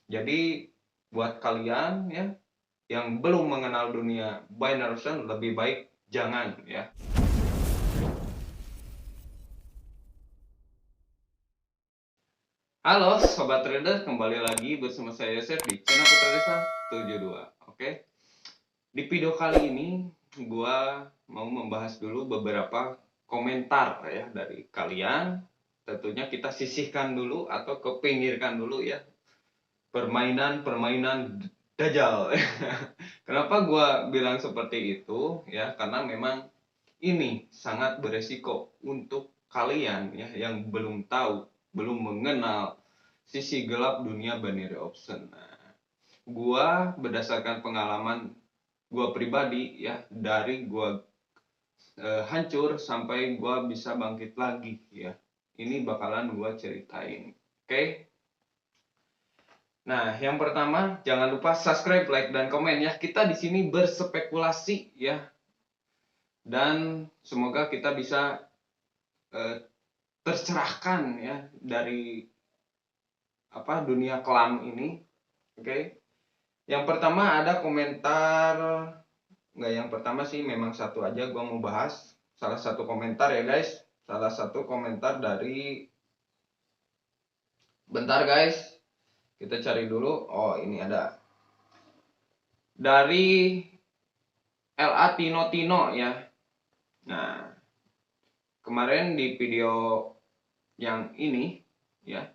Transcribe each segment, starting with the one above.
Jadi buat kalian ya yang belum mengenal dunia binary option, lebih baik jangan ya. Halo sobat trader, kembali lagi bersama saya Yosef di channel Putra Desa 72. Oke. Di video kali ini gua mau membahas dulu beberapa komentar ya dari kalian. Tentunya kita sisihkan dulu atau kepinggirkan dulu ya permainan dajal. Kenapa gua bilang seperti itu ya? Karena memang ini sangat beresiko untuk kalian ya yang belum tahu, belum mengenal sisi gelap dunia binary option. Nah, gua berdasarkan pengalaman gua pribadi ya, dari gua hancur sampai gua bisa bangkit lagi ya. Ini bakalan gua ceritain. Oke? Nah, yang pertama jangan lupa subscribe, like dan komen ya. Kita di sini berspekulasi ya. Dan semoga kita bisa tercerahkan ya dari dunia kelam ini. Oke. Yang pertama ada komentar, nggak, yang pertama sih memang satu aja gua mau bahas. Salah satu komentar ya guys. Salah satu komentar dari, bentar guys. Kita cari dulu. Oh, ini ada. Dari LA Tino Tino ya. Nah, kemarin di video yang ini ya,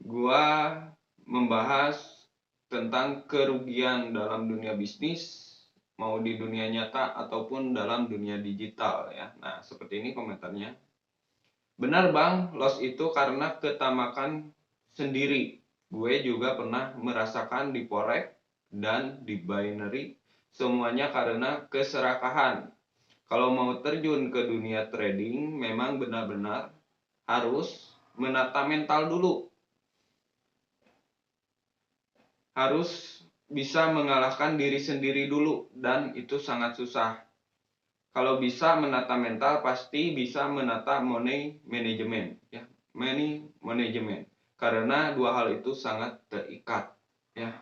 gua membahas tentang kerugian dalam dunia bisnis, mau di dunia nyata ataupun dalam dunia digital ya. Nah, seperti ini komentarnya. Benar bang, loss itu karena ketamakan sendiri. Gue juga pernah merasakan di forex dan di binary, semuanya karena keserakahan. Kalau mau terjun ke dunia trading, memang benar-benar harus menata mental dulu. Harus bisa mengalahkan diri sendiri dulu, dan itu sangat susah. Kalau bisa menata mental, pasti bisa menata money management ya, money management. Karena dua hal itu sangat terikat ya.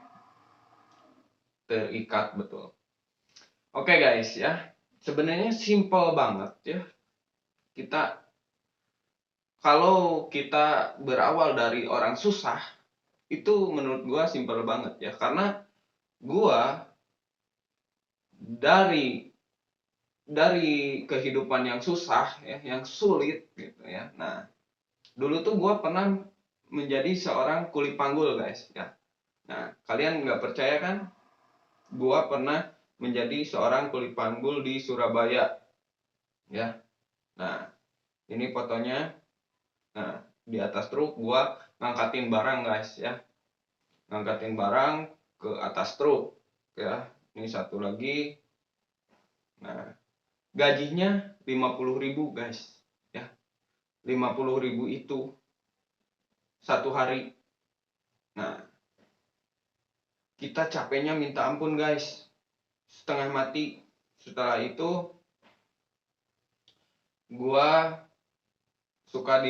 Terikat betul. Oke guys ya. Sebenarnya simple banget ya. Kalau kita berawal dari orang susah, itu menurut gua simple banget ya. Karena gua dari kehidupan yang susah ya, yang sulit gitu ya. Nah, dulu tuh gue pernah menjadi seorang kuli panggul guys ya. Nah, kalian nggak percaya kan? Gue pernah menjadi seorang kuli panggul di Surabaya ya. Nah, ini fotonya. Nah, di atas truk gue ngangkatin barang guys ya. Ngangkatin barang ke atas truk ya. Ini satu lagi. Nah, gajinya 50.000 guys ya. 50.000 itu satu hari. Nah, kita capeknya minta ampun guys, setengah mati. Setelah itu gua suka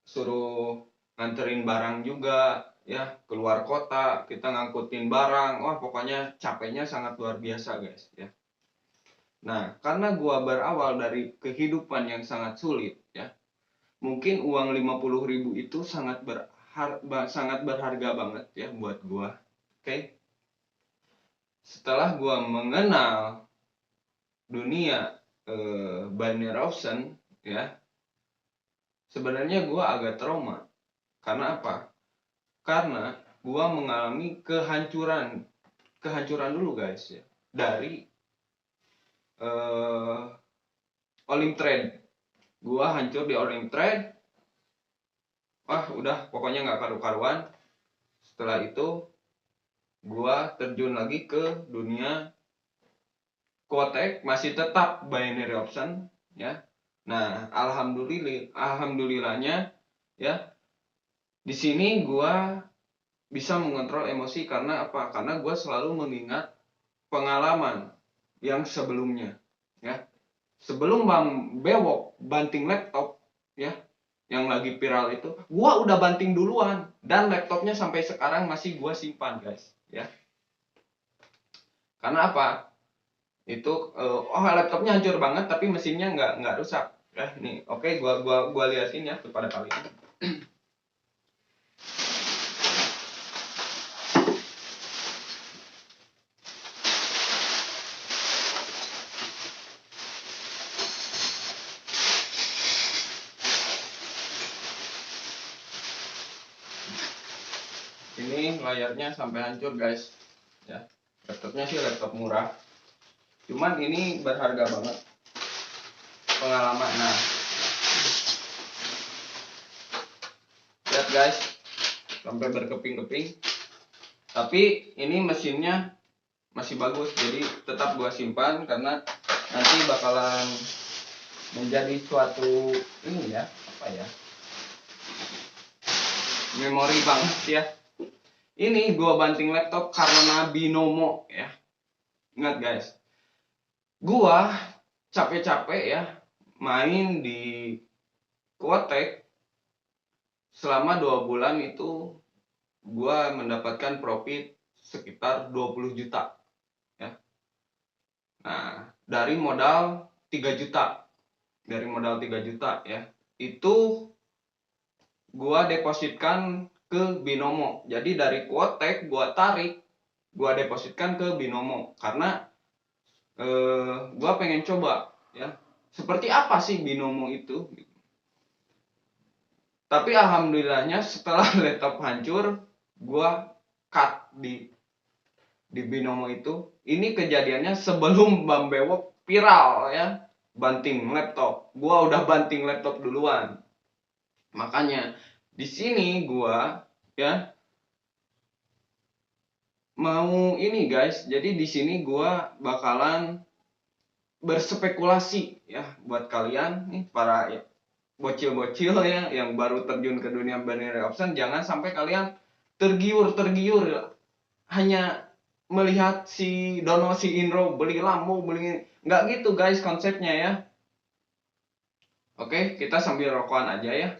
disuruh nganterin barang juga ya, keluar kota kita ngangkutin barang. Wah, pokoknya capeknya sangat luar biasa guys ya. Nah, karena gua berawal dari kehidupan yang sangat sulit ya, mungkin uang 50.000 itu sangat berharga banget ya buat gua. Oke. Setelah gua mengenal dunia binary option ya, sebenarnya gua agak trauma. Karena apa? Karena gua mengalami kehancuran dulu guys ya, dari Olim Trade. Gua hancur di Olim Trade. Wah, udah pokoknya nggak karu-karuan. Setelah itu gua terjun lagi ke dunia Quotek, masih tetap binary option ya. Nah, alhamdulillahnya ya, di sini gua bisa mengontrol emosi. Karena apa? Karena gua selalu mengingat pengalaman yang sebelumnya ya. Sebelum Bang Bewok banting laptop ya, yang lagi viral itu, gua udah banting duluan dan laptopnya sampai sekarang masih gua simpan guys ya. Karena apa? Itu oh laptopnya hancur banget tapi mesinnya nggak rusak ya. Nih oke, gua liatin ya kepada kalian. Ini layarnya sampai hancur guys ya. Laptopnya sih laptop murah, cuman ini berharga banget pengalaman. Nah lihat guys, sampai berkeping-keping, tapi ini mesinnya masih bagus, jadi tetap gua simpan karena nanti bakalan menjadi suatu ini ya, apa ya, memori banget ya. Ini gua banting laptop karena binomo ya. Ingat guys, gua capek-capek ya main di Quotek selama 2 bulan itu, gua mendapatkan profit sekitar 20 juta ya. Nah, dari modal 3 juta. Dari modal 3 juta ya. Itu gua depositkan ke binomo. Jadi dari Quotek gua tarik, gua depositkan ke binomo karena gua pengen coba ya seperti apa sih binomo itu. Tapi alhamdulillahnya setelah laptop hancur, gua cut di binomo itu. Ini kejadiannya sebelum Bang Bewok viral ya, banting laptop. Gua udah banting laptop duluan. Makanya di sini gua ya mau ini guys. Jadi di sini gua bakalan berspekulasi ya buat kalian nih para ya, bocil-bocil ya yang baru terjun ke dunia binary option. Jangan sampai kalian tergiur ya, hanya melihat si Dono si Indro beli lampu beli, nggak gitu guys konsepnya ya. Oke, kita sambil rokokan aja ya.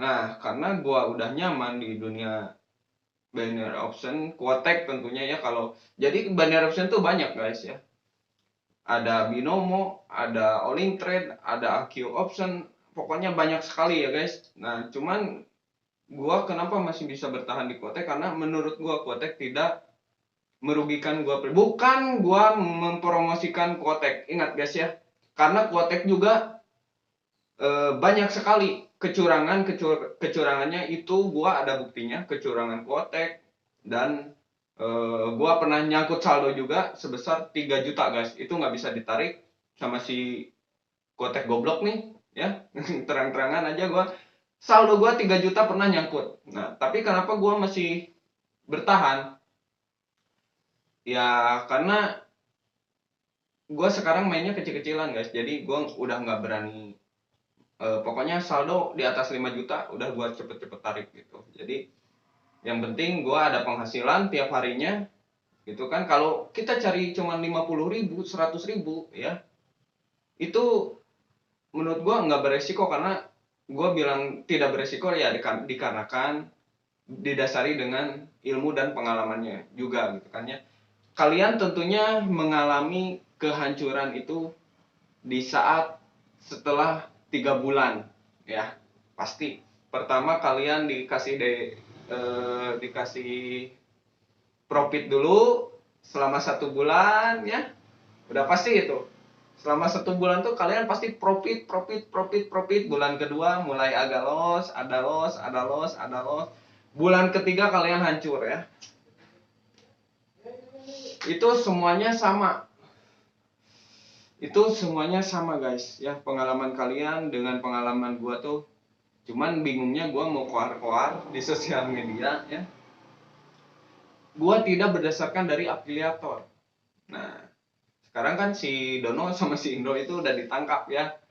Nah, karena gua udah nyaman di dunia binary option, Quotek tentunya ya. Kalau jadi binary option tuh banyak guys ya. Ada binomo, ada all in trade, ada AQ option, pokoknya banyak sekali ya guys. Nah, cuman gua kenapa masih bisa bertahan di Quotek karena menurut gua Quotek tidak merugikan gua. Bukan gua mempromosikan Quotek, ingat guys ya, karena Quotek juga banyak sekali kecurangannya. Itu gua ada buktinya kecurangan Quotek. Dan gua pernah nyangkut saldo juga sebesar 3 juta guys, itu nggak bisa ditarik sama si Quotek goblok nih ya. Terang-terangan aja gua, saldo gua 3 juta pernah nyangkut. Nah tapi kenapa gua masih bertahan ya, karena gue sekarang mainnya kecil-kecilan guys. Jadi gue udah nggak berani, pokoknya saldo di atas 5 juta udah gue cepet-cepet tarik gitu. Jadi yang penting gue ada penghasilan tiap harinya gitu kan. Kalau kita cari cuma 50.000 100.000 ya, itu menurut gue nggak beresiko. Karena gue bilang tidak beresiko ya dikarenakan didasari dengan ilmu dan pengalamannya juga gitu kan ya. Kalian tentunya mengalami kehancuran itu di saat setelah 3 bulan ya, pasti pertama kalian dikasih profit dulu selama 1 bulan ya, udah pasti itu. Selama 1 bulan tuh kalian pasti profit. Bulan kedua mulai agak loss, ada loss. Bulan ketiga kalian hancur ya. Itu semuanya sama. Itu semuanya sama guys ya, pengalaman kalian dengan pengalaman gua tuh. Cuman bingungnya gua mau koar-koar di sosial media ya, gua tidak berdasarkan dari afiliator. Nah sekarang kan si Dono sama si Indo itu udah ditangkap ya.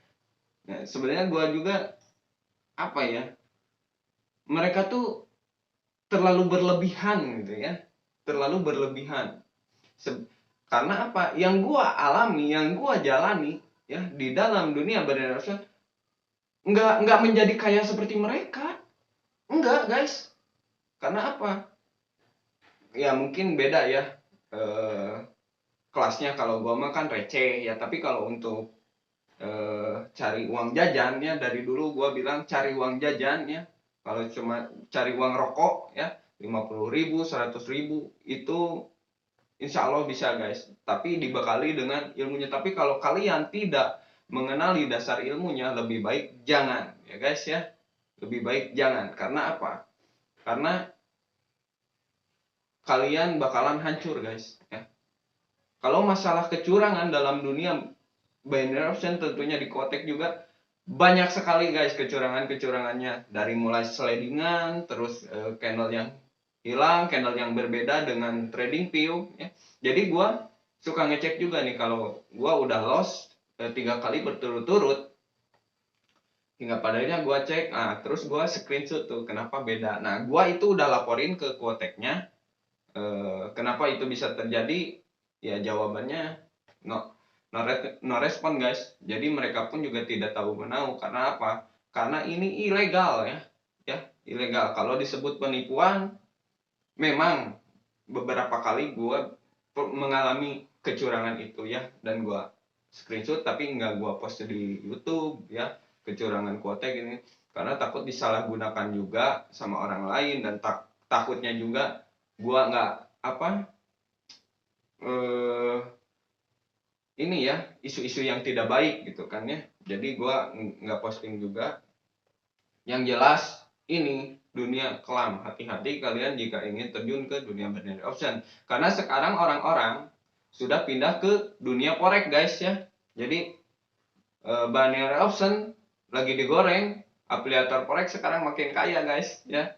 Nah, sebenarnya gua juga apa ya, mereka tuh terlalu berlebihan gitu ya, terlalu berlebihan. Karena apa? Yang gua alami, yang gua jalani ya di dalam dunia binary option nggak menjadi kaya seperti mereka. Enggak, guys. Karena apa? Ya mungkin beda ya. Eh, kelasnya kalau gua mah kan receh ya, tapi kalau untuk cari uang jajan ya, dari dulu gua bilang cari uang jajan ya, kalau cuma cari uang rokok ya 50.000 100.000 itu insya Allah bisa, guys, tapi dibekali dengan ilmunya. Tapi kalau kalian tidak mengenali dasar ilmunya, lebih baik jangan ya, guys ya, lebih baik jangan. Karena apa? Karena kalian bakalan hancur, guys ya. Kalau masalah kecurangan dalam dunia binary option, tentunya di Kotek juga banyak sekali, guys, kecurangan-kecurangannya. Dari mulai slidingan, terus candle yang hilang, candle yang berbeda dengan trading view ya. Jadi gua suka ngecek juga nih, kalau gua udah loss 3 kali berturut-turut, hingga padanya gua cek, terus gua screenshot tuh kenapa beda. Nah, gua itu udah laporin ke Quoteknya. Kenapa itu bisa terjadi? Ya jawabannya no, no respon, guys. Jadi mereka pun juga tidak tahu menahu. Karena apa? Karena ini ilegal ya, ilegal. Kalau disebut penipuan, memang beberapa kali gue mengalami kecurangan itu ya, dan gue screenshot tapi nggak gue post di YouTube ya, kecurangan kuota gini, karena takut disalahgunakan juga sama orang lain, dan takutnya juga gue nggak apa eh ini ya, isu-isu yang tidak baik gitu kan ya, jadi gue nggak posting juga. Yang jelas ini dunia kelam, hati-hati kalian jika ingin terjun ke dunia binary option, karena sekarang orang-orang sudah pindah ke dunia forex, guys ya. Jadi binary option lagi digoreng, afiliator forex sekarang makin kaya, guys ya.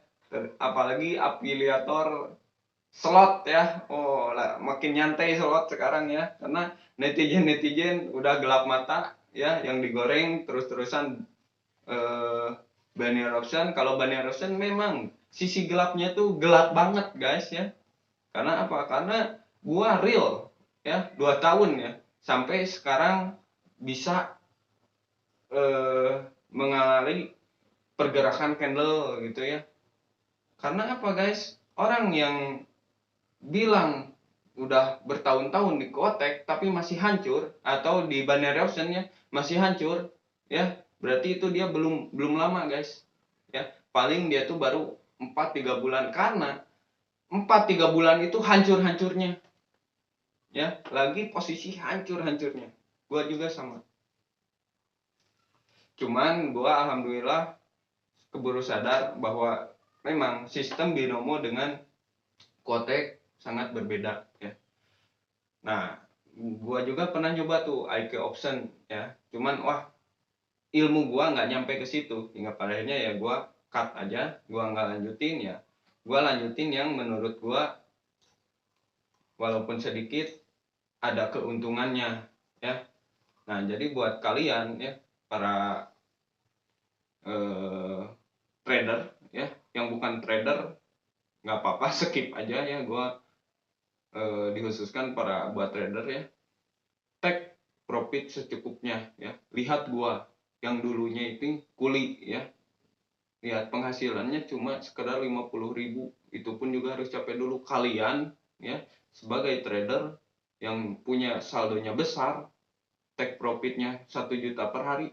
Apalagi afiliator slot ya, oh lah, makin nyantai slot sekarang ya, karena netizen udah gelap mata ya, yang digoreng terus-terusan eh, binary option. Kalau binary option memang sisi gelapnya tuh gelap banget, guys ya. Karena apa? Karena gua real ya 2 tahun ya, sampai sekarang bisa mengalami pergerakan candle gitu ya. Karena apa, guys? Orang yang bilang udah bertahun-tahun di Kotek tapi masih hancur, atau di binary optionnya masih hancur ya, berarti itu dia belum lama, guys ya. Paling dia tuh baru 4-3 bulan, karena 4-3 bulan itu hancur-hancurnya ya, lagi posisi hancur-hancurnya. Gua juga sama, cuman gua alhamdulillah keburu sadar bahwa memang sistem binomo dengan Kotek sangat berbeda ya. Nah, gua juga pernah nyoba tuh IQ option ya. Cuman wah, ilmu gua nggak nyampe ke situ. Hingga pada akhirnya ya gua cut aja, gua nggak lanjutin ya. Gua lanjutin yang menurut gua walaupun sedikit ada keuntungannya ya. Nah, jadi buat kalian ya, para eh, trader ya, yang bukan trader nggak apa-apa skip aja ya. Gua dikhususkan para buat trader ya, take profit secukupnya ya. Lihat gua yang dulunya itu kuli ya, lihat penghasilannya cuma sekedar 50.000, itu pun juga harus capek dulu. Kalian ya sebagai trader yang punya saldonya besar, take profitnya 1 juta per hari,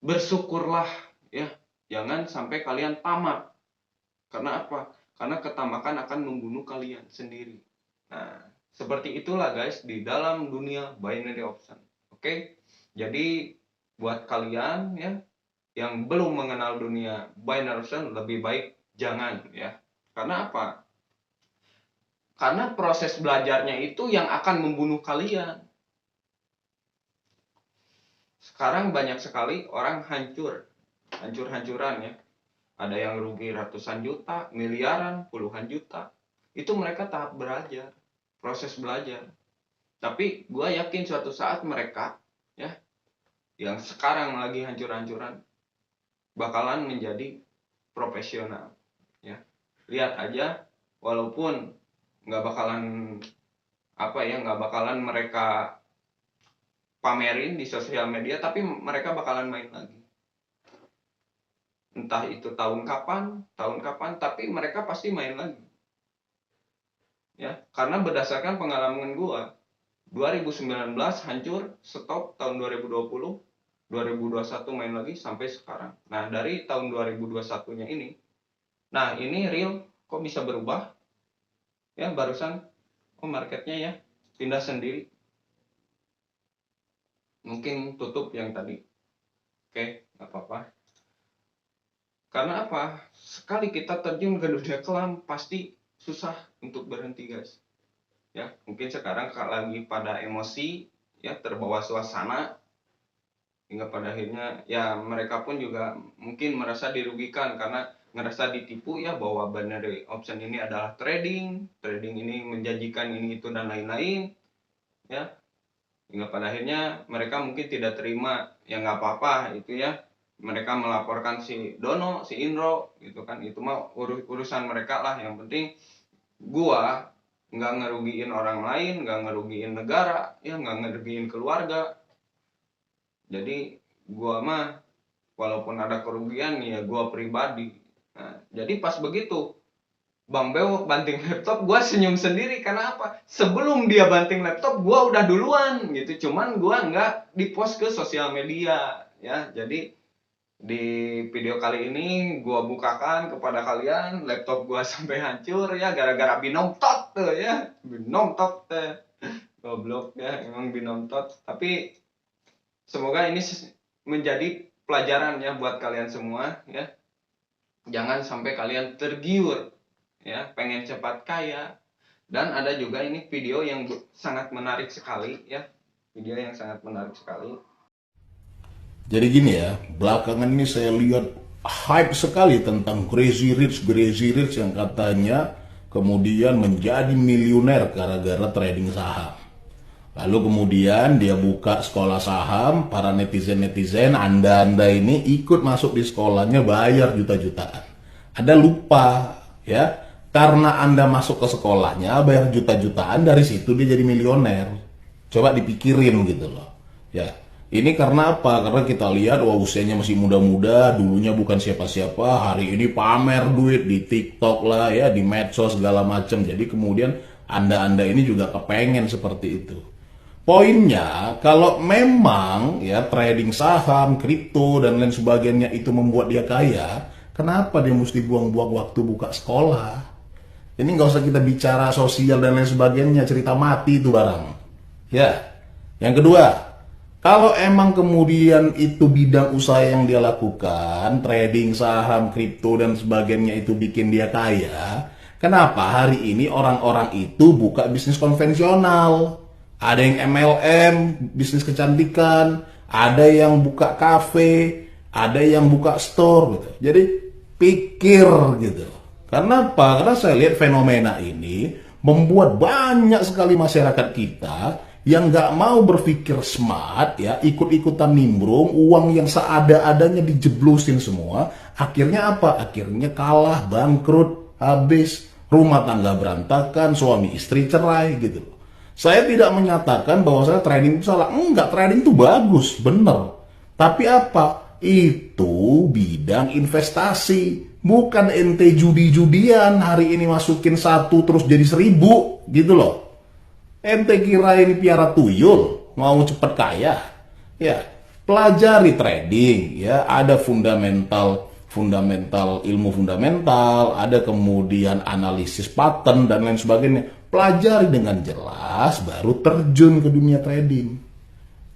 bersyukurlah ya, jangan sampai kalian tamak. Karena apa? Karena ketamakan akan membunuh kalian sendiri. Nah, seperti itulah, guys, di dalam dunia binary option. Oke, jadi buat kalian ya yang belum mengenal dunia binary option, lebih baik jangan ya. Karena apa? Karena proses belajarnya itu yang akan membunuh kalian. Sekarang banyak sekali orang hancur-hancuran ya. Ada yang rugi ratusan juta, miliaran, puluhan juta. Itu mereka tahap belajar, proses belajar. Tapi gue yakin suatu saat mereka ya, yang sekarang lagi hancur-hancuran, bakalan menjadi profesional ya. Lihat aja, walaupun nggak bakalan apa ya, nggak bakalan mereka pamerin di sosial media, tapi mereka bakalan main lagi. Entah itu tahun kapan, tapi mereka pasti main lagi. Ya, karena berdasarkan pengalaman gua, 2019 hancur, stop, tahun 2020, 2021 main lagi sampai sekarang. Nah, dari tahun 2021-nya ini, nah ini real kok bisa berubah? Ya, barusan oh marketnya ya pindah sendiri. Mungkin tutup yang tadi. Oke, nggak apa-apa. Karena apa? Sekali kita terjun ke dunia kelam, pasti susah untuk berhenti, guys. Ya, mungkin sekarang lagi pada emosi, ya terbawa suasana, hingga pada akhirnya ya mereka pun juga mungkin merasa dirugikan karena ngerasa ditipu ya, bahwa binary option ini adalah trading, trading ini menjanjikan ini itu dan lain-lain, ya, hingga pada akhirnya mereka mungkin tidak terima. Ya nggak apa-apa itu ya, mereka melaporkan si Dono, si Indro gitu kan, itu mah urusan mereka lah, yang penting gua nggak ngerugiin orang lain, nggak ngerugiin negara, ya nggak ngerugiin keluarga. Jadi gua mah walaupun ada kerugian ya gua pribadi. Nah, jadi pas begitu Bang Bewok banting laptop, gua senyum sendiri. Karena apa? Sebelum dia banting laptop, gua udah duluan gitu. Cuman gua nggak di post ke sosial media, ya. Jadi di video kali ini gua bukakan kepada kalian laptop gua sampai hancur ya, gara-gara binom tot tuh ya. Binom tot goblok ya, emang binom tot. Tapi semoga ini menjadi pelajaran ya buat kalian semua ya. Jangan sampai kalian tergiur ya, pengen cepat kaya. Dan ada juga ini video yang sangat menarik sekali ya. Video yang sangat menarik sekali. Jadi gini ya, belakangan ini saya lihat hype sekali tentang Crazy Rich yang katanya kemudian menjadi miliuner gara-gara trading saham. Lalu kemudian dia buka sekolah saham, para netizen-netizen, anda-anda ini ikut masuk di sekolahnya, bayar juta-jutaan. Anda lupa ya, karena Anda masuk ke sekolahnya bayar juta-jutaan, dari situ dia jadi milioner. Coba dipikirin gitu loh. Ya, ini karena apa? Karena kita lihat wah usianya masih muda-muda, dulunya bukan siapa-siapa, hari ini pamer duit di TikTok lah ya, di medsos segala macam. Jadi kemudian Anda-anda ini juga kepengen seperti itu. Poinnya, kalau memang ya trading saham, kripto dan lain sebagainya itu membuat dia kaya, kenapa dia mesti buang-buang waktu buka sekolah? Ini nggak usah kita bicara sosial dan lain sebagainya, cerita mati itu barang. Ya, yang kedua, kalau emang kemudian itu bidang usaha yang dia lakukan, trading saham, kripto dan sebagainya itu bikin dia kaya, kenapa hari ini orang-orang itu buka bisnis konvensional? Ada yang MLM, bisnis kecantikan, ada yang buka kafe, ada yang buka store gitu. Jadi pikir gitu. Karena apa? Karena saya lihat fenomena ini membuat banyak sekali masyarakat kita yang nggak mau berpikir smart ya, ikut-ikutan nimbrung, uang yang seada-adanya dijeblusin semua. Akhirnya apa? Akhirnya kalah, bangkrut, habis, rumah tangga berantakan, suami istri cerai gitu loh. Saya tidak menyatakan bahwa saya trading itu salah. Enggak, trading itu bagus, bener. Tapi apa? Itu bidang investasi. Bukan ente judi-judian, hari ini masukin 1 terus jadi 1.000 gitu loh. Ente kira ini piara tuyul, mau cepet kaya? Ya, pelajari trading ya, ada ilmu fundamental, ada kemudian analisis pattern dan lain sebagainya. Pelajari dengan jelas baru terjun ke dunia trading.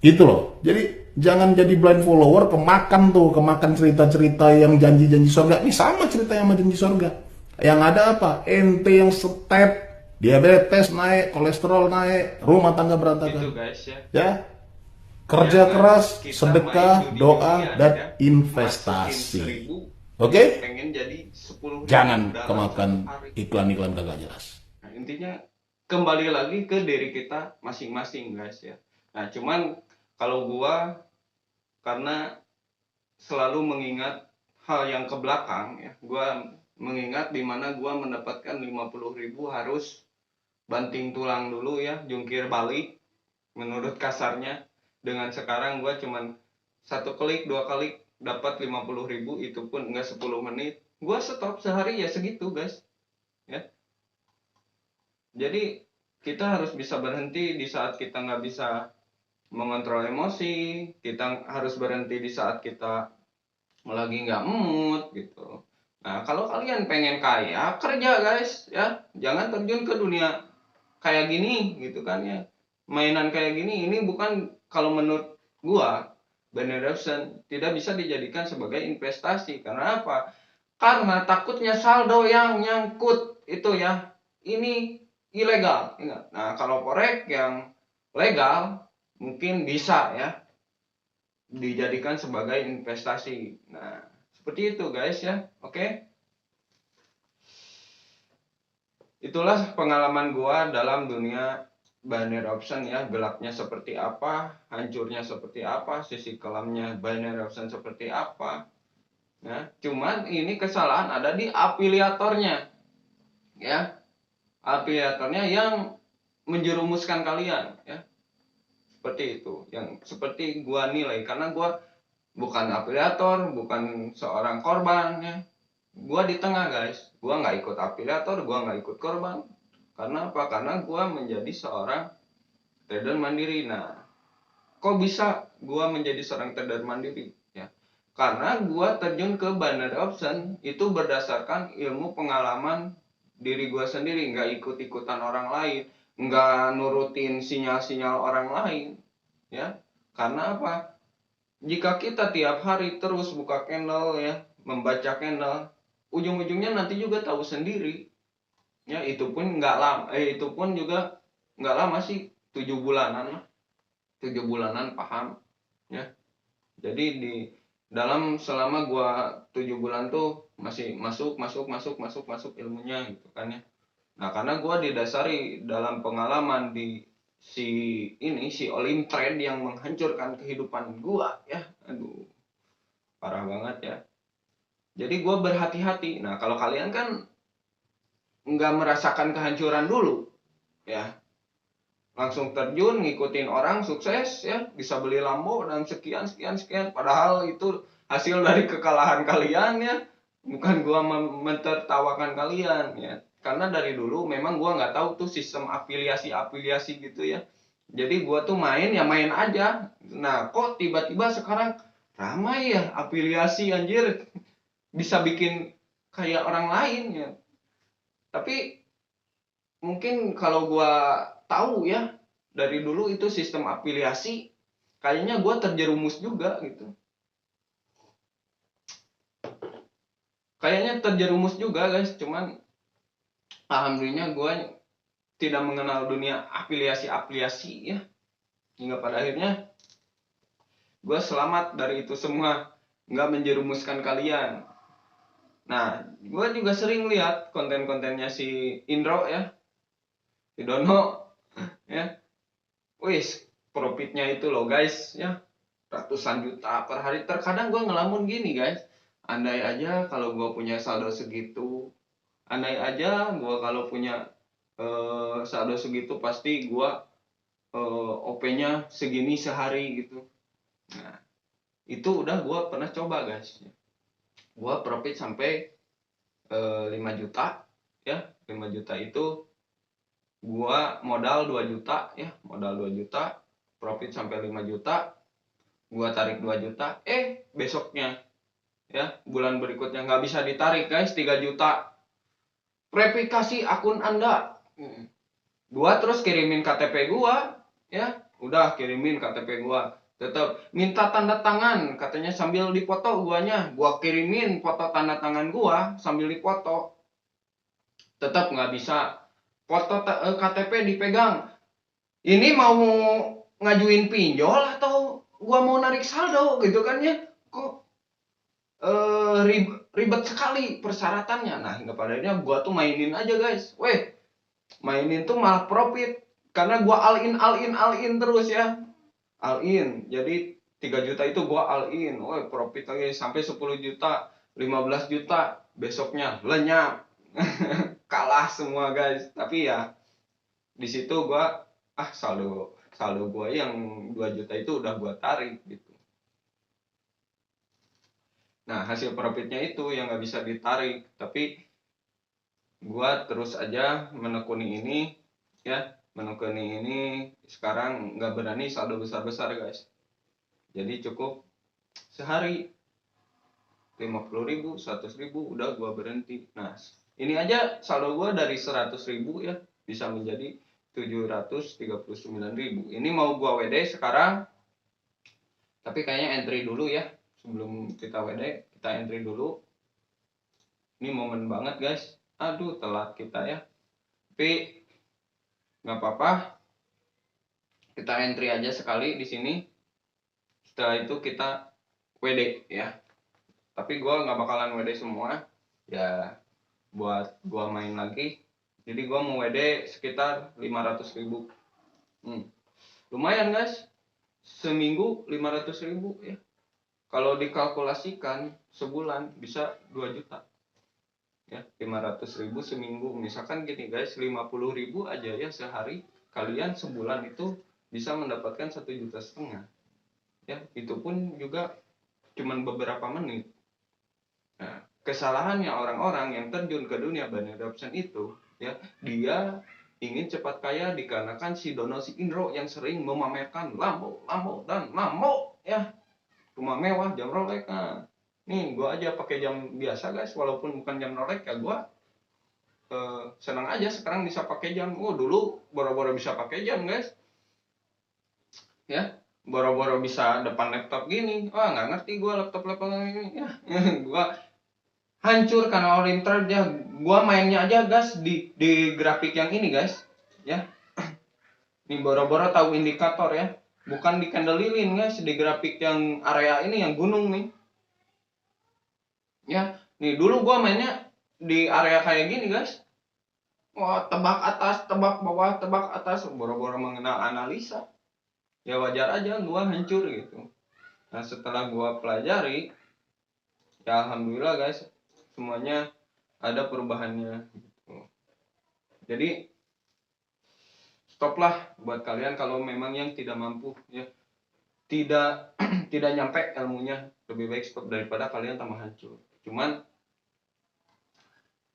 Gitu loh. Jadi jangan jadi blind follower, kemakan cerita-cerita yang janji-janji surga. Ini sama cerita yang janji surga. Yang ada apa? Ente yang step, diabetes naik, kolesterol naik, rumah tangga berantakan. Itu guys ya. Ya, kerja Jangan keras, kita sedekah, main doa, judi-judian dan ya. investasi. Masukin 1.000, Oke? pengen jadi 10.000 Jangan dalam kemakan satu hari. iklan-iklan kagak jelas. Nah, intinya kembali lagi ke diri kita masing-masing guys ya. Nah, cuman kalau gua karena selalu mengingat hal yang ke belakang ya, gua mengingat di mana gua mendapatkan 50.000 harus banting tulang dulu ya, jungkir balik menurut kasarnya. Dengan sekarang gue cuman satu klik, dua klik dapat 50.000, itu pun enggak 10 menit. Gue stop sehari ya segitu guys ya. Jadi kita harus bisa berhenti di saat kita nggak bisa mengontrol emosi, kita harus berhenti di saat kita lagi nggak mood gitu. Nah, kalau kalian pengen kaya, kerja guys ya, jangan terjun ke dunia kayak gini gitu kan ya. Mainan kayak gini ini bukan, kalau menurut gua, Binary Option tidak bisa dijadikan sebagai investasi. Karena apa? Karena takutnya saldo yang nyangkut itu ya, ini ilegal. Nah, kalau forex yang legal mungkin bisa ya dijadikan sebagai investasi. Nah, seperti itu guys ya. Oke. Itulah pengalaman gua dalam dunia binary option ya, gelapnya seperti apa, hancurnya seperti apa, sisi kelamnya binary option seperti apa. Ya, cuman ini kesalahan ada di afiliatornya ya. Afiliatornya yang menjerumuskan kalian ya. Seperti itu. Yang seperti gua nilai, karena gua bukan afiliator, bukan seorang korban ya. Gua di tengah guys, gua nggak ikut afiliator, gua nggak ikut korban. Karena apa? Karena gua menjadi seorang trader mandiri. Nah, kok bisa gua menjadi seorang trader mandiri ya? Karena gua terjun ke binary option itu berdasarkan ilmu pengalaman diri gua sendiri, nggak ikut-ikutan orang lain, nggak nurutin sinyal-sinyal orang lain ya. Karena apa? Jika kita tiap hari terus buka candle ya, membaca candle, ujung-ujungnya nanti juga tahu sendiri ya. Itu pun nggak lama, itu pun juga nggak lama sih, 7 bulanan lah, 7 bulanan paham ya. Jadi di dalam selama gua 7 bulan tuh masih masuk masuk masuk masuk masuk ilmunya gitu kan ya. Nah, karena gua didasari dalam pengalaman di si Olim Trade yang menghancurkan kehidupan gua ya. Aduh, parah banget ya. Jadi gue berhati-hati. Nah, kalau kalian kan nggak merasakan kehancuran dulu ya, langsung terjun ngikutin orang sukses ya, bisa beli Lambo dan sekian sekian sekian, padahal itu hasil dari kekalahan kalian ya. Bukan gue mentertawakan kalian ya, karena dari dulu memang gue nggak tahu tuh sistem afiliasi afiliasi gitu ya. Jadi gue tuh main ya main aja. Nah, kok tiba-tiba sekarang ramai ya afiliasi, anjir, bisa bikin kayak orang lain ya. Tapi mungkin kalau gua tahu ya dari dulu itu sistem afiliasi, kayaknya gua terjerumus juga gitu. Kayaknya terjerumus juga guys, cuman alhamdulillah gua tidak mengenal dunia afiliasi-afiliasi ya. Hingga pada akhirnya gua selamat dari itu semua, nggak menjerumuskan kalian. Nah, gua juga sering lihat konten-kontennya si Indro ya, si Dono ya. Wis, profitnya itu loh guys ya, ratusan juta per hari. Terkadang gue ngelamun gini guys, andai aja kalau gue punya saldo segitu, andai aja gue kalau punya saldo segitu, pasti gue OP-nya segini sehari gitu. Nah, itu udah gue pernah coba guys. Gue profit sampai 5 juta ya. 5 juta itu gua modal 2 juta ya, modal 2 juta, profit sampai 5 juta, gua tarik 2 juta, besoknya ya, bulan berikutnya nggak bisa ditarik guys, 3 juta. Verifikasi akun Anda. Gua terus kirimin KTP gua ya, udah kirimin KTP gua. Tetap minta tanda tangan, katanya sambil dipoto guanya. Gua kirimin foto tanda tangan gua sambil dipoto. Tetap nggak bisa. Foto KTP dipegang. Ini mau ngajuin pinjol atau gua mau narik saldo gitu kan ya. Kok ribet sekali persyaratannya. Nah, hingga padanya gua tuh mainin aja guys. Mainin tuh malah profit karena gua all in terus ya. All in. Jadi 3 juta itu gua all in. Profit lagi sampai 10 juta, 15 juta. Besoknya lenyap. Kalah semua guys. Tapi ya Di situ gua saldo saldo gua yang 2 juta itu udah gua tarik gitu. Nah, hasil profitnya itu yang nggak bisa ditarik, tapi gua terus aja menekuni ini, ya, menekuni ini. Sekarang nggak berani saldo besar-besar, guys. Jadi cukup sehari 50.000, 100.000 udah gua berhenti. Nah, ini aja saldo gua dari 100.000 ya bisa menjadi 739.000. Ini mau gua WD sekarang, tapi kayaknya entry dulu ya. Sebelum kita WD, kita entry dulu. Ini momen banget, guys. Aduh, telat kita ya. Tapi nggak apa-apa. Kita entry aja sekali di sini. Setelah itu kita WD ya. Tapi gua nggak bakalan WD semua. Ya, buat gua main lagi. Jadi gua mau WD sekitar 500.000. Lumayan, guys. Seminggu 500.000 ya. Kalau dikalkulasikan sebulan bisa 2 juta. Ya, 500.000 seminggu. Misalkan gini, guys, 50.000 aja ya sehari. Kalian sebulan itu bisa mendapatkan 1,5 juta. Ya, itu pun juga cuman beberapa menit. Nah, kesalahannya orang-orang yang terjun ke dunia binary option itu, ya, dia ingin cepat kaya dikarenakan si Dono si Indro yang sering memamerkan Lambo, Lambo dan Lambo, ya, rumah mewah, jam Rolex. Nah, nih gua aja pakai jam biasa, guys, walaupun bukan jam Rolex ya gua senang aja sekarang bisa pakai jam. Dulu boro-boro bisa pakai jam, guys, ya, boro-boro bisa depan laptop gini. Nggak ngerti gua laptop ini ya. Gua hancur karena Olimtrad ya. Gua mainnya aja, guys, di grafik yang ini, guys, ya. Ini boro-boro tahu indikator ya, bukan di candle lilin, guys, di grafik yang area ini yang gunung nih, ya. Nih dulu gua mainnya di area kayak gini, guys. Wah, tebak atas, tebak bawah, tebak atas, boro-boro mengenal analisa. Ya wajar aja gua hancur gitu. Nah, setelah gua pelajari, ya alhamdulillah, guys, semuanya ada perubahannya gitu. Jadi stoplah buat kalian kalau memang yang tidak mampu ya, tidak tidak nyampe ilmunya, lebih baik stop daripada kalian tambah hancur. Cuman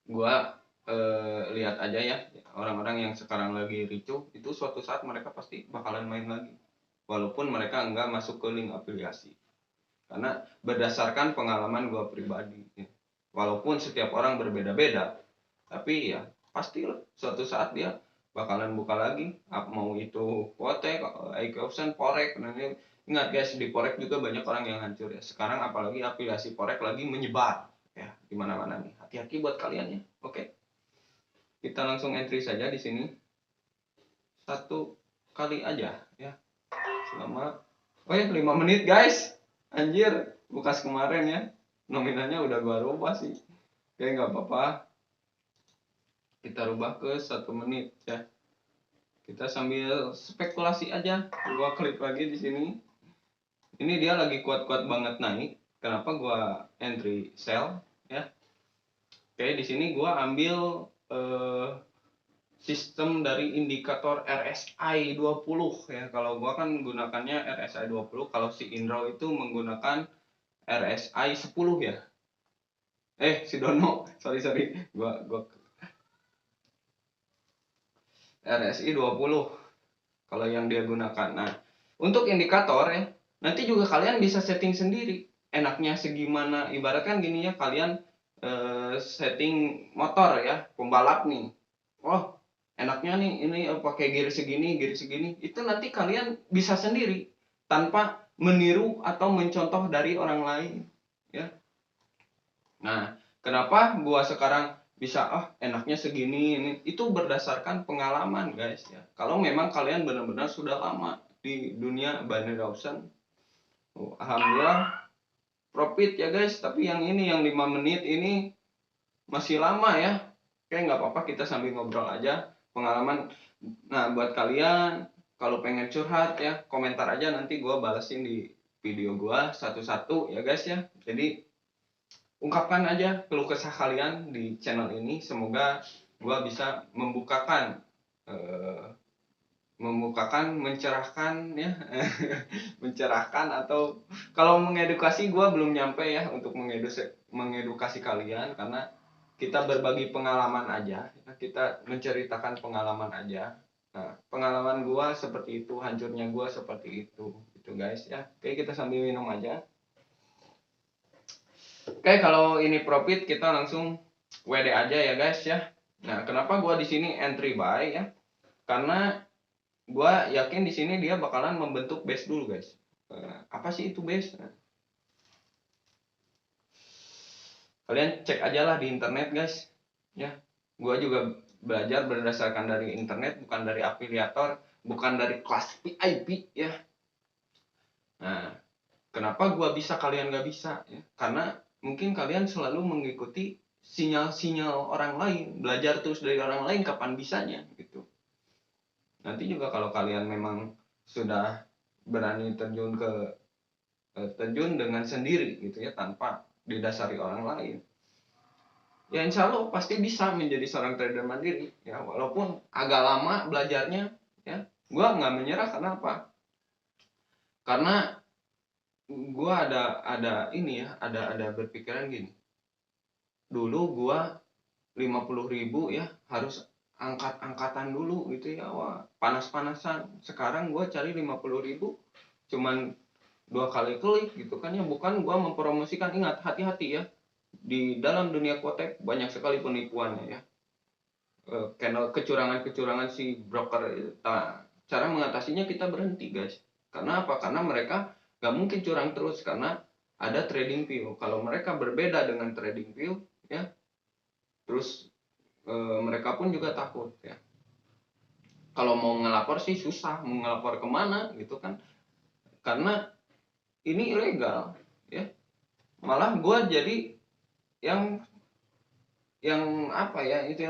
gua lihat aja ya, orang-orang yang sekarang lagi ricuh itu suatu saat mereka pasti bakalan main lagi, walaupun mereka enggak masuk ke link afiliasi. Karena berdasarkan pengalaman gua pribadi ya. Walaupun setiap orang berbeda-beda, tapi ya pasti suatu saat dia bakalan buka lagi, mau itu Quotek, IQ option, Forex. Nah, ingat, guys, di Forex juga banyak orang yang hancur ya. Sekarang apalagi afiliasi Forex lagi menyebar ya di mana-mana nih. Hati-hati buat kalian ya. Oke. Kita langsung entry saja di sini. Satu kali aja ya. Selama 5 menit, guys. Anjir, bekas kemarin ya. Nominalnya udah gua rubah sih. Oke, nggak apa-apa. Kita rubah ke 1 menit ya. Kita sambil spekulasi aja. Gua klik lagi di sini. Ini dia lagi kuat-kuat banget naik. Kenapa gua entry sell ya? Oke, di sini gua ambil sistem dari indikator RSI 20 ya. Kalau gua kan gunakannya RSI 20, kalau si Indro itu menggunakan RSI 10 ya. Si Dono, sorry. Gua RSI 20 kalau yang dia gunakan. Nah, untuk indikator ya, nanti juga kalian bisa setting sendiri. Enaknya segimana, ibaratkan gini ya, kalian setting motor ya, pembalap nih. Enaknya nih ini pakai gear segini. Itu nanti kalian bisa sendiri tanpa meniru atau mencontoh dari orang lain ya. Nah, kenapa gua sekarang bisa enaknya segini ini? Itu berdasarkan pengalaman, guys ya. Kalau memang kalian benar-benar sudah lama di dunia binary option, alhamdulillah profit ya, guys. Tapi yang ini yang 5 menit ini masih lama ya. Oke, nggak apa-apa, kita sambil ngobrol aja pengalaman. Nah, buat kalian kalau pengen curhat ya, komentar aja, nanti gua balesin di video gua satu-satu ya, guys ya. Jadi ungkapkan aja keluh kesah kalian di channel ini. Semoga gua bisa membukakan eh, membukakan, mencerahkan ya, mencerahkan, atau kalau mengedukasi gua belum nyampe ya untuk mengedukasi kalian, karena kita berbagi pengalaman aja, kita menceritakan pengalaman aja. Nah, pengalaman gua seperti itu, hancurnya gua seperti itu guys ya. Oke, kita sambil minum aja. Oke, kalau ini profit kita langsung WD aja ya guys ya. Nah, kenapa gua di sini entry buy ya? Karena gua yakin di sini dia bakalan membentuk base dulu guys. Apa sih itu base? Nah, kalian cek aja lah di internet guys. Ya, gua juga belajar berdasarkan dari internet, bukan dari afiliator, bukan dari kelas VIP ya. Nah, kenapa gua bisa kalian gak bisa ya? Karena mungkin kalian selalu mengikuti sinyal-sinyal orang lain, belajar terus dari orang lain, kapan bisanya gitu. Nanti juga kalau kalian memang sudah berani terjun dengan sendiri gitu ya, tanpa didasari orang lain, ya insya Allah pasti bisa menjadi seorang trader mandiri ya, walaupun agak lama belajarnya ya. Gua nggak menyerah. Kenapa? Karena gua ada ini ya, ada berpikiran gini. Dulu gua 50.000 ya, harus angkat-angkatan dulu gitu ya, wah panas-panasan. Sekarang gua cari 50.000 cuman 2 kali klik gitu kan ya. Bukan gua mempromosikan, ingat, hati-hati ya, di dalam dunia kotek banyak sekali penipuannya ya. Kecurangan-kecurangan si broker. Nah, cara mengatasinya kita berhenti guys. Karena apa? Karena mereka gak mungkin curang terus, karena ada trading view. Kalau mereka berbeda dengan trading view ya, terus mereka pun juga takut ya. Kalau mau ngelapor sih susah, mau ngelapor kemana gitu kan, karena ini ilegal ya. Malah gue jadi yang apa ya itu,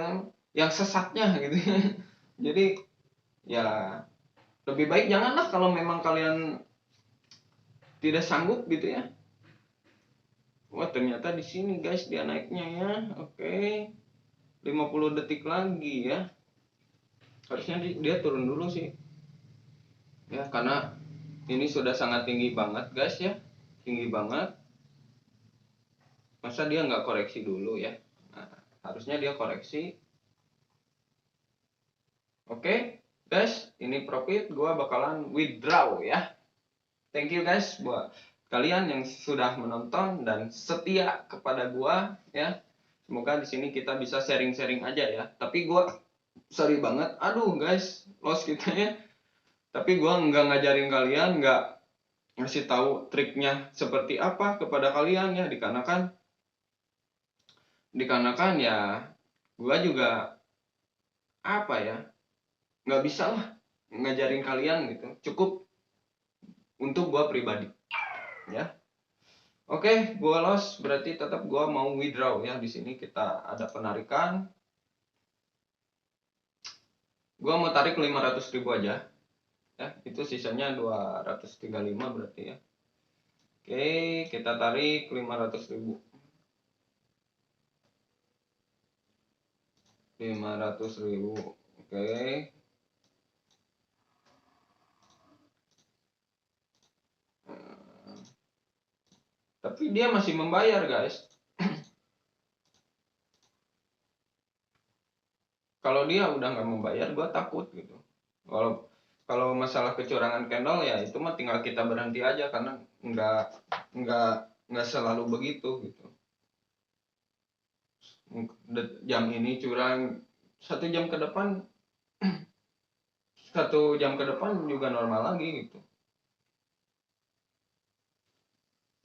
yang sesatnya gitu ya. Jadi ya lebih baik janganlah kalau memang kalian tidak sanggup gitu ya. Wah, ternyata di sini guys dia naiknya ya. Oke, 50 detik lagi ya. Harusnya dia turun dulu sih ya, karena ini sudah sangat tinggi banget guys ya, tinggi banget. Masa dia nggak koreksi dulu ya? Nah, harusnya dia koreksi. Oke guys, ini profit gua bakalan withdraw ya. Thank you guys buat kalian yang sudah menonton dan setia kepada gua ya. Semoga di sini kita bisa sharing-sharing aja ya. Tapi gua sorry banget, aduh guys, loss kita ya. Tapi gua nggak ngajarin kalian, nggak ngasih tahu triknya seperti apa kepada kalian ya, dikarenakan ya gua juga apa ya, nggak bisa lah ngajarin kalian gitu. Cukup untuk gua pribadi ya. Oke, gua loss, berarti tetap gua mau withdraw ya. Di sini kita ada penarikan. Gua mau tarik 500.000 aja ya. Itu sisanya 235 berarti ya. Oke, kita tarik 500.000. 500.000. Oke. Tapi dia masih membayar guys. Kalau dia udah nggak membayar, gue takut gitu. Kalau kalau masalah kecurangan candle ya itu mah tinggal kita berhenti aja, karena nggak nggak nggak selalu begitu gitu. Jam ini curang, 1 jam ke depan 1 jam ke depan juga normal lagi gitu.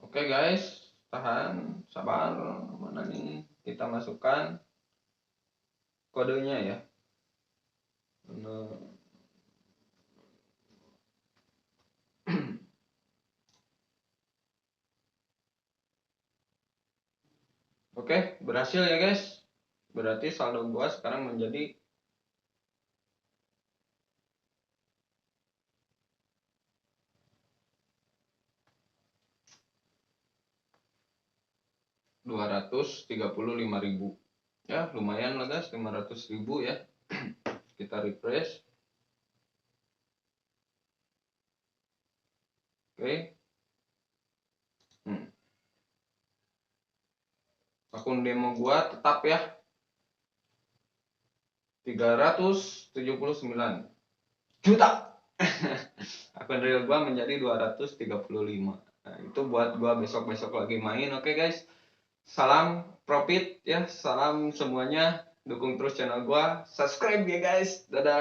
Oke guys, tahan, sabar. Mana nih, kita masukkan kodenya ya. Oke, berhasil ya guys. Berarti saldo gua sekarang menjadi 235.000 ya. Lumayan lah guys, 500.000 ya. Kita refresh. Oke. Akun demo gua tetap ya 379 juta. Akun real gua menjadi 235. Nah, itu buat gua besok-besok lagi main. Oke guys. Salam profit ya, salam semuanya. Dukung terus channel gua. Subscribe ya guys. Dadah.